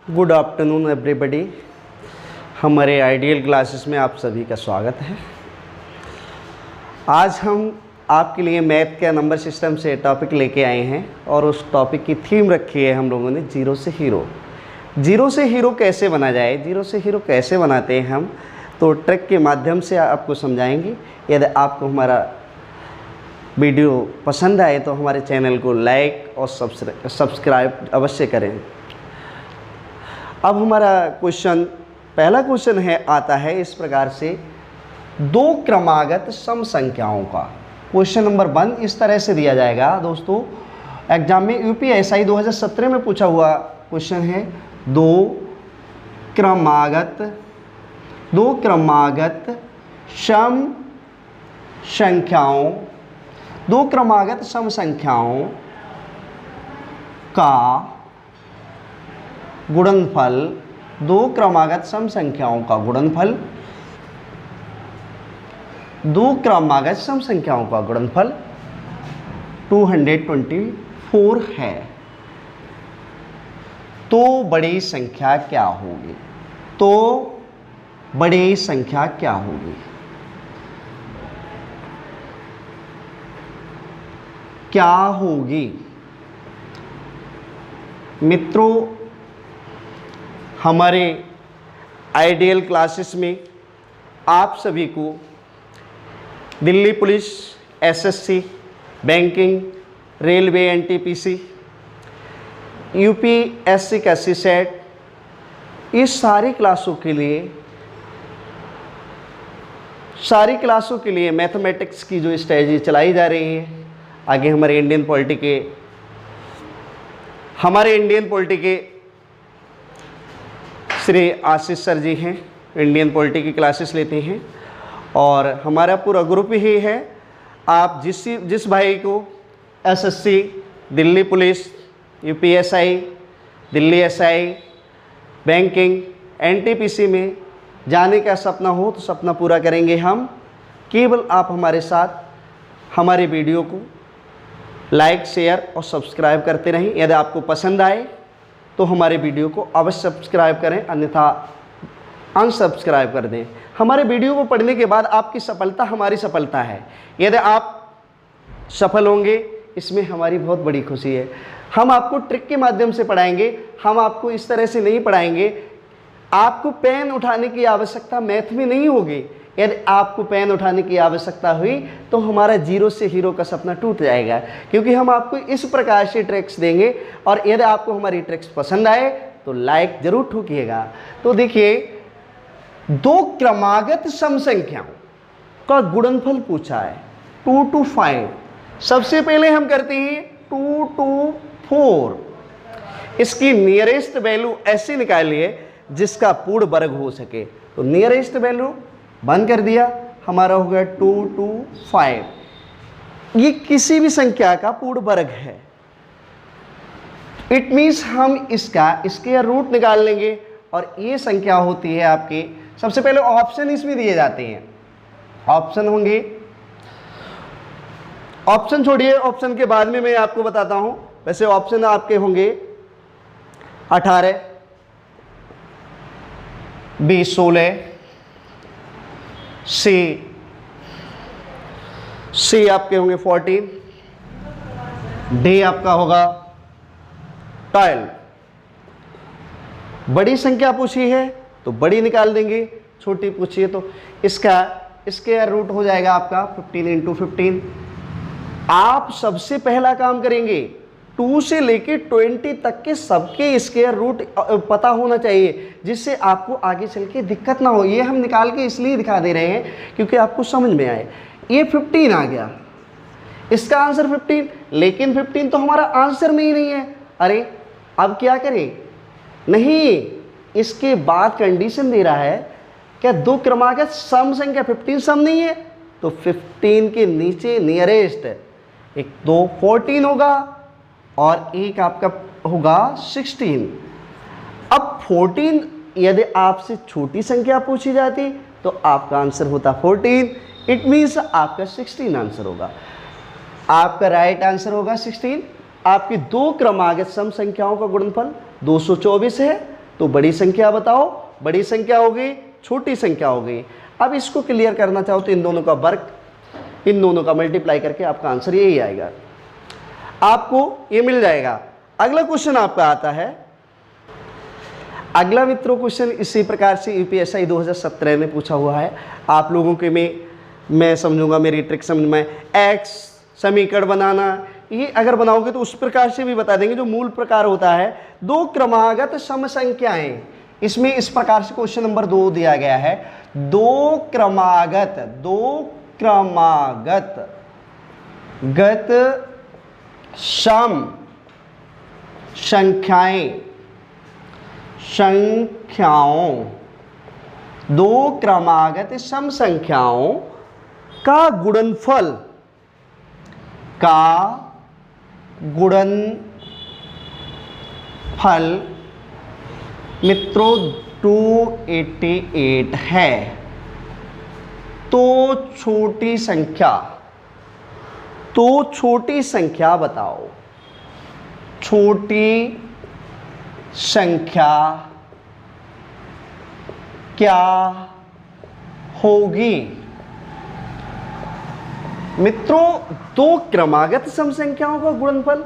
Good afternoon everybody. हमारे ideal classes में आप सभी का स्वागत है। आज हम आपके लिए मैथ का नंबर सिस्टम से टॉपिक लेके आए हैं और उस टॉपिक की थीम रखी है हम लोगों ने जीरो से हीरो। जीरो से हीरो कैसे बना जाए, जीरो से हीरो कैसे बनाते हैं हम, तो ट्रिक के माध्यम से आपको समझाएंगे। यदि आपको हमारा वीडियो पसंद आए तो हमारे चैनल को लाइक और सब्सक्राइब अवश्य करें। अब हमारा पहला क्वेश्चन आता है इस प्रकार से, दो क्रमागत सम संख्याओं का। क्वेश्चन नंबर 1 इस तरह से दिया जाएगा दोस्तों, एग्जाम में यूपीएसआई 2017 में पूछा हुआ क्वेश्चन है। दो क्रमागत सम संख्याओं का गुणनफल, दो क्रमागत सम संख्याओं का गुणनफल 224 है। तो बड़ी संख्या क्या होगी? क्या होगी मित्रों? हमारे आइडियल क्लासेस में आप सभी को Delhi police, SSC, banking, railway, NTPC, UPSC का सीसेट, इस सारी क्लासों के लिए मैथमेटिक्स की जो स्ट्रेटजी चलाई जा रही है। आगे हमारे इंडियन पॉलिटी के श्री आशीष सर जी हैं, इंडियन पॉलिटी की क्लासेस लेते हैं और हमारा पूरा ग्रुप ही है। आप जिस भाई को SSC, Delhi police, UPSI, Delhi SI, banking, NTPC में जाने का सपना हो तो सपना पूरा करेंगे हम। केवल आप हमारे साथ हमारे वीडियो को लाइक, शेयर और सब्सक्राइब करते रहें। यदि आपको पसंद आए तो हमारे वीडियो को अवश्य सब्सक्राइब करें, अन्यथा अनसब्सक्राइब कर दें। हमारे वीडियो को पढ़ने के बाद आपकी सफलता हमारी सफलता है। यदि आप सफल होंगे इसमें हमारी बहुत बड़ी खुशी है। हम आपको ट्रिक के माध्यम से पढ़ाएंगे, हम आपको इस तरह से नहीं पढ़ाएंगे। आपको पेन उठाने की आवश्यकता मैथ में नहीं होगी। यदि आपको पेन उठाने की आवश्यकता हुई तो हमारा जीरो से हीरो का सपना टूट जाएगा, क्योंकि हम आपको इस प्रकार से ट्रिक्स देंगे। और यदि आपको हमारी ट्रिक्स पसंद आए तो लाइक जरूर ठोकिएगा। तो देखिए, दो क्रमागत सम संख्याओं का गुणनफल पूछा है 2 to 5। सबसे पहले हम करते हैं 2 to 4। इसकी नियरेस्ट वैल्यू ऐसे निकालिए जिसका पूर्ण वर्ग हो सके। तो नियरेस्ट वैल्यू बंद कर दिया, हमारा हो गया 2 to 5। ये किसी भी संख्या का पूर्ण वर्ग है। इट मीन्स हम इसका स्क्वायर रूट निकाल लेंगे और ये संख्या होती है आपकी। सबसे पहले ऑप्शन इसमें दिए जाते हैं। ऑप्शन होंगे, ऑप्शन छोड़िए, ऑप्शन के बाद में मैं आपको बताता हूं। वैसे ऑप्शन आपके होंगे 18, 20, 16, सी आपके होंगे 14, डी आपका होगा 12। बड़ी संख्या पूछी है तो बड़ी निकाल देंगे, छोटी पूछी है तो इसका स्क्वायर रूट हो जाएगा आपका 15 × 15। आप सबसे पहला काम करेंगे 2 से लेके 20 तक के सबके स्क्वायर रूट पता होना चाहिए, जिससे आपको आगे चल के दिक्कत ना हो। ये हम निकाल के इसलिए दिखा दे रहे हैं क्योंकि आपको समझ में आए। ये 15 आ गया, इसका आंसर 15, लेकिन 15 तो हमारा आंसर में ही नहीं है। अरे अब क्या करें? नहीं, इसके बाद कंडीशन दे रहा है क्या दो क्रमागत सम संख्या 15 सम नहीं है, तो 15 के नीचे नियरेस्ट एक 2 14 होगा और एक आपका होगा 16। अब 14 यदि आपसे छोटी संख्या पूछी जाती तो आपका आंसर होता 14। इट मीन्स आपका 16 आंसर होगा। आपका राइट आंसर होगा 16। आपकी दो क्रमागत सम संख्याओं का गुणनफल 224 है तो बड़ी संख्या बताओ, बड़ी संख्या हो गई, छोटी संख्या हो गई। अब इसको क्लियर करना चाहो तो इन दोनों का वर्ग, इन दोनों का मल्टीप्लाई करके आपका आंसर यही आएगा, आपको ये मिल जाएगा। अगला क्वेश्चन आपका आता है, अगला मित्रों क्वेश्चन इसी प्रकार से यूपीएससी 2017 में पूछा हुआ है। आप लोगों के मैं समझूंगा, मेरी ट्रिक समझ में, एक्स समीकरण बनाना, ये अगर बनाओगे तो उस प्रकार से भी बता देंगे जो मूल प्रकार होता है। दो क्रमागत सम संख्याएं, इसमें इस प्रकार से क्वेश्चन नंबर 2 दिया गया है। दो क्रमागत सम संख्याओं, दो क्रमागत सम संख्याओं का गुणनफल मित्रों 288 है। तो छोटी संख्या बताओ, छोटी संख्या क्या होगी? मित्रों दो क्रमागत सम संख्याओं का गुणनफल,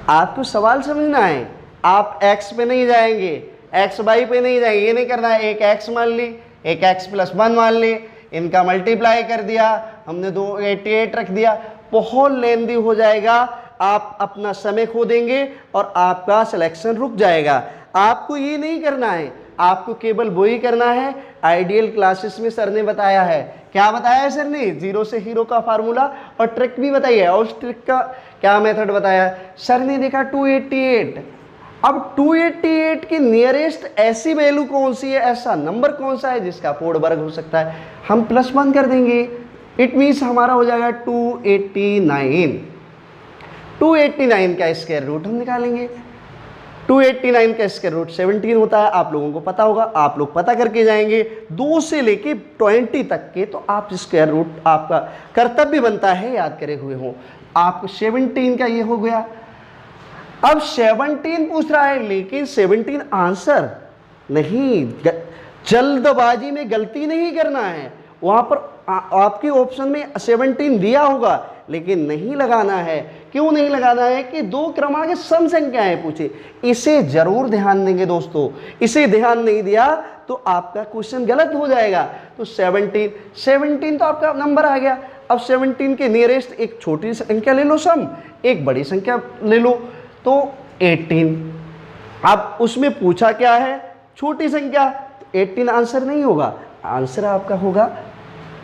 आपको सवाल समझना है। आप x पे नहीं जाएंगे, x y पे नहीं जाएंगे, ये नहीं करना है। एक x मान ली, एक x + 1 मान ली, इनका मल्टीप्लाई कर दिया, हमने 288 रख दिया, बहुत लेंदी हो जाएगा, आप अपना समय खो देंगे और आपका सिलेक्शन रुक जाएगा। आपको ये नहीं करना है, आपको केवल वो ही करना है। आइडियल क्लासेस में सर ने बताया है, क्या बताया है सर ने? 0 से हीरो का फार्मूला और ट्रिक भी बताई है। और उस ट्रिक का क्या मेथड बताया है? सर ने देखा 288, अब 288 की नियरेस्ट ऐसी वैल्यू कौन सी है, ऐसा नंबर कौन सा है जिसका पूर्ण वर्ग हो सकता है, हम +1 कर देंगे। इट मीन्स हमारा हो जाएगा 289। 289 का स्क्वायर रूट हम निकालेंगे। 289 का स्क्वायर रूट 17 होता है, आप लोगों को पता होगा, आप लोग पता करके जाएंगे। 2 से लेके 20 तक के तो आप स्क्वायर रूट, आपका कर्तव्य बनता है याद करे हुए हो। आप 17 का ये हो गया। अब 17 पूछ रहा है, लेकिन 17 आंसर नहीं, जल्दबाजी में गलती नहीं करना है। वहां पर आपके ऑप्शन में 17 दिया होगा, लेकिन नहीं लगाना है। क्यों नहीं लगाना है? कि दो क्रमागत सम संख्याएं पूछे, इसे जरूर ध्यान देंगे दोस्तों। इसे ध्यान नहीं दिया तो आपका क्वेश्चन गलत हो जाएगा। तो 17 तो आपका नंबर आ गया। अब 17 के नियरेस्ट एक छोटी संख्या ले लो सम, एक बड़ी संख्या ले लो, तो 18। अब उसमें पूछा क्या है? छोटी संख्या। 18 आंसर नहीं होगा, आंसर आपका होगा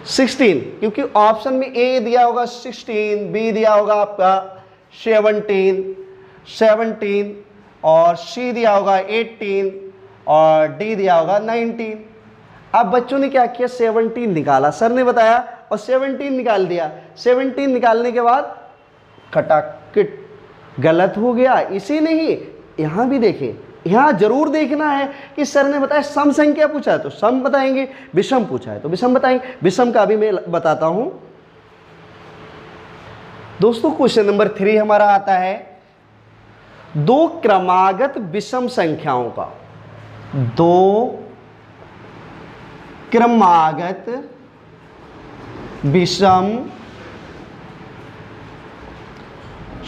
16, क्योंकि ऑप्शन में ए दिया होगा 16, बी दिया होगा आपका 17 और सी दिया होगा 18 और डी दिया होगा 19। अब बच्चों ने क्या किया? 17 निकाला, सर ने बताया, और 17 निकाल दिया। 17 निकालने के बाद खटाखट गलत हो गया। इसी नहीं, यहां भी देखें, यहां जरूर देखना है कि सर ने बताया सम संख्या पूछा है तो सम बताएंगे, विषम पूछा है तो विषम बताएंगे। विषम का भी मैं बताता हूं दोस्तों। क्वेश्चन नंबर 3 हमारा आता है, दो क्रमागत विषम संख्याओं का, दो क्रमागत विषम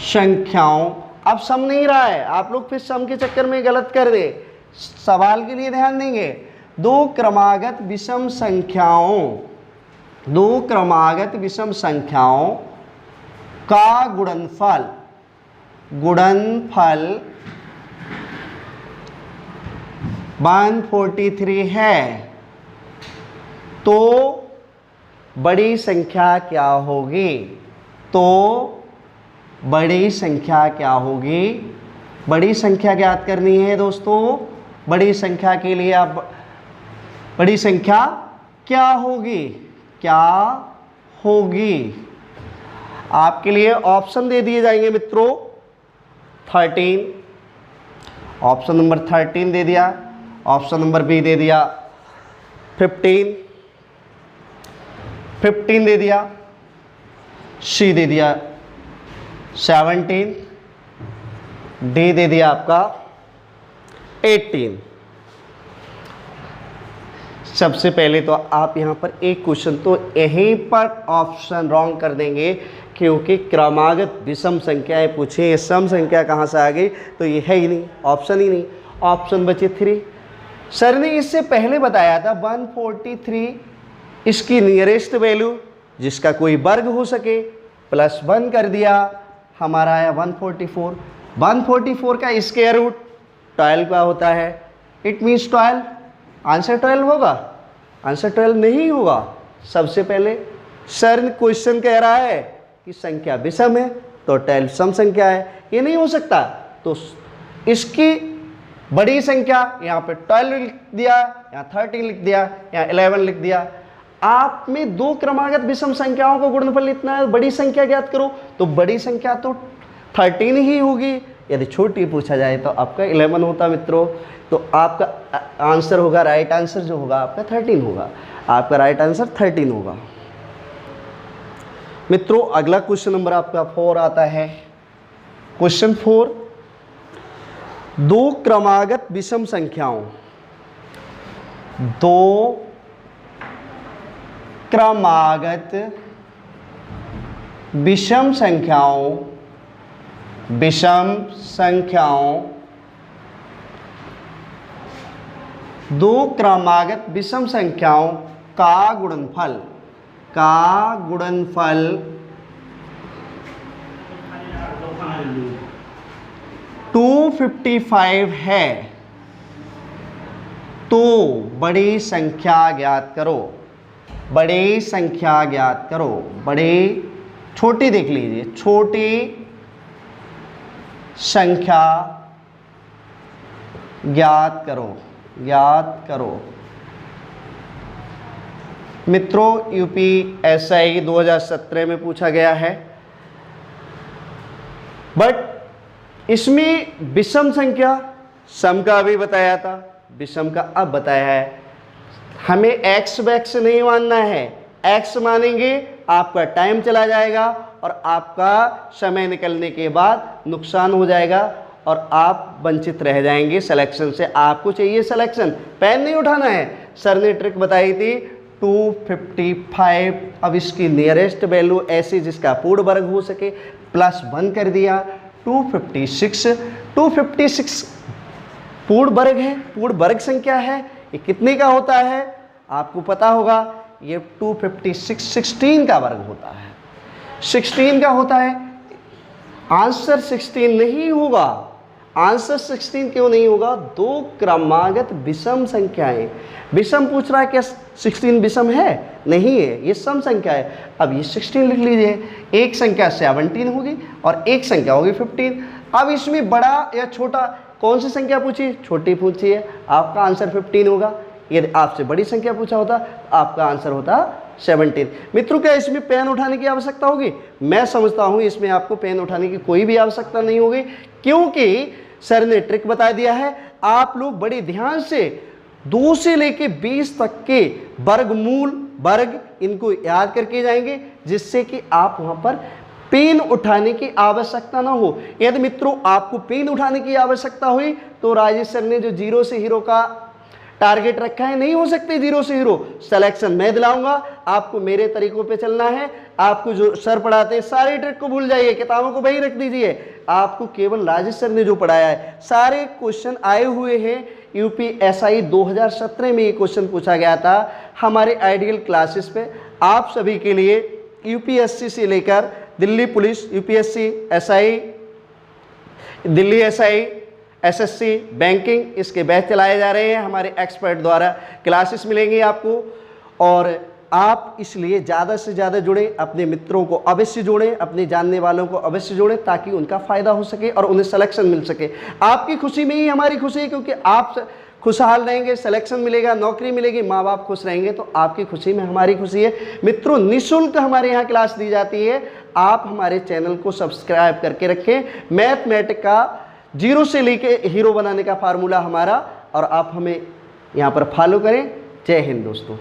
संख्याओं। अब सम नहीं रहा है, आप लोग फिर सम के चक्कर में गलत कर दे, सवाल के लिए ध्यान देंगे। दो क्रमागत विषम संख्याओं, दो क्रमागत विषम संख्याओं का गुणनफल 143 है, तो बड़ी संख्या क्या होगी? तो बड़ी संख्या क्या होगी? बड़ी संख्या ज्ञात करनी है दोस्तों। बड़ी संख्या के लिए आप, बड़ी संख्या क्या होगी? क्या होगी? आपके लिए ऑप्शन दे दिए जाएंगे मित्रों। 13, ऑप्शन नंबर 13 दे दिया, ऑप्शन नंबर बी दे दिया 15 दे दिया, सी दे दिया 17, डी दे दिया आपका 18। सबसे पहले तो आप यहाँ पर एक क्वेश्चन तो यहीं पर ऑप्शन रॉन्ग कर देंगे, क्योंकि क्रमागत विषम संख्याएं पूछी, ये सम संख्या कहाँ से आ गई, तो ये है ही नहीं, ऑप्शन ही नहीं। ऑप्शन बचे 3। सर ने इससे पहले बताया था 143 इसकी नियरेस्ट वैल्यू जिसका कोई वर्ग हो सके, +1 कर दिया, हमारा आया 144। 144 का स्क्वायर रूट 12 का होता है, इट मीन्स 12। आंसर 12 होगा? आंसर 12 नहीं होगा। सबसे पहले सर ने क्वेश्चन कह रहा है कि संख्या विषम है, तो 12 सम संख्या है, ये नहीं हो सकता। तो इसकी बड़ी संख्या यहाँ पे 12 लिख दिया, यहाँ 13 लिख दिया, यहाँ 11 लिख दिया। आप में 2 क्रमागत विषम संख्याओं को गुणनफल इतना है, बड़ी संख्या ज्ञात करो, तो बड़ी संख्या तो 13 ही होगी। यदि छोटी पूछा जाए तो आपका 11 होता मित्रों। तो आपका आंसर होगा, राइट आंसर जो होगा आपका 13 होगा। आपका राइट आंसर 13 होगा। मित्रों अगला क्वेश्चन नंबर आपका 4 आता है। क्वेश्चन 4, 2 क्रमागत विषम संख्याओं, 2 क्रमागत विषम संख्याओं, विषम संख्याओं, 2 क्रमागत विषम संख्याओं का गुणनफल 255 है, तो बड़ी संख्या ज्ञात करो। बड़ी संख्या ज्ञात करो। बड़ी, छोटी देख लीजिए, छोटी संख्या ज्ञात करो, ज्ञात करो। मित्रों यूपीएसआई 2017 में पूछा गया है, बट इसमें विषम संख्या, सम का अभी बताया था, विषम का अब बताया है। हमें एक्स वैक्स नहीं मानना है। एक्स मानेंगे आपका टाइम चला जाएगा और आपका समय निकलने के बाद नुकसान हो जाएगा और आप वंचित रह जाएंगे सिलेक्शन से। आपको चाहिए सिलेक्शन, पेन नहीं उठाना है। सर ने ट्रिक बताई थी 255। अब इसकी नियरेस्ट वैल्यू ऐसी जिसका पूर्ण वर्ग हो सके, +1 कर दिया, 256। 256 पूर्ण वर्ग है, पूर्ण वर्ग संख्या है। ये कितने का होता है आपको पता होगा, ये 256 16 का वर्ग होता है, 16 का होता है। आंसर 16 नहीं होगा। आंसर 16 क्यों नहीं होगा? 2 क्रमागत विषम संख्याएं। विषम पूछ रहा है, क्या 16 विषम है? नहीं है, ये सम संख्या है। अब ये 16 लिख लीजिए। एक संख्या 17 होगी और एक संख्या होगी 15। अब इसमें बड़ा या छोटा कौन सी संख्या पूछी? छोटी पूछी है, आपका आंसर 15 होगा। यदि आपसे बड़ी संख्या पूछा होता तो आपका आंसर होता 17। मित्रों क्या इसमें पेन उठाने की आवश्यकता होगी? मैं समझता हूं इसमें आपको पेन उठाने की कोई भी आवश्यकता नहीं होगी, क्योंकि सर ने ट्रिक बता दिया है। आप लोग बड़े ध्यान से 2 से लेके 20 तक के वर्गमूल, वर्ग इनको याद करके जाएंगे, जिससे कि आप वहां पर पेन उठाने की आवश्यकता ना हो। यदि मित्रों आपको पेन उठाने की आवश्यकता हुई तो राजेश सर ने जो 0 से हीरो का टारगेट रखा है, नहीं हो सकते 0 से हीरो। सिलेक्शन मैं दिलाऊंगा, आपको मेरे तरीकों पे चलना है। आपको जो सर पढ़ाते हैं सारे ट्रिक को भूल जाइए, किताबों को वहीं रख दीजिए। आपको केवल राजेश सर ने जो पढ़ाया है, सारे क्वेश्चन आए हुए हैं। यूपीएसआई 2017 में ये क्वेश्चन पूछा गया था हमारे आइडियल क्लासेस पे। आप सभी के लिए यूपीएससी से लेकर Delhi police, UPSC, SI, Delhi SI, SSC, banking, इसके बैच चलाए जा रहे हैं हमारे एक्सपर्ट द्वारा। क्लासेस मिलेंगी आपको और आप इसलिए ज़्यादा से ज़्यादा जुड़ें, अपने मित्रों को अवश्य जोड़ें, अपने जानने वालों को अवश्य जोड़ें, ताकि उनका फ़ायदा हो सके और उन्हें सिलेक्शन मिल सके। आपकी खुशी में ही हमारी खुशी है, क्योंकि आप खुशहाल रहेंगे, सिलेक्शन मिलेगा, नौकरी मिलेगी, माँ बाप खुश रहेंगे, तो आपकी खुशी में हमारी खुशी है। मित्रों निःशुल्क हमारे यहाँ क्लास दी जाती है। आप हमारे चैनल को सब्सक्राइब करके रखें। मैथमेटिक का 0 से लेके हीरो बनाने का फार्मूला हमारा, और आप हमें यहाँ पर फॉलो करें। जय हिंद दोस्तों।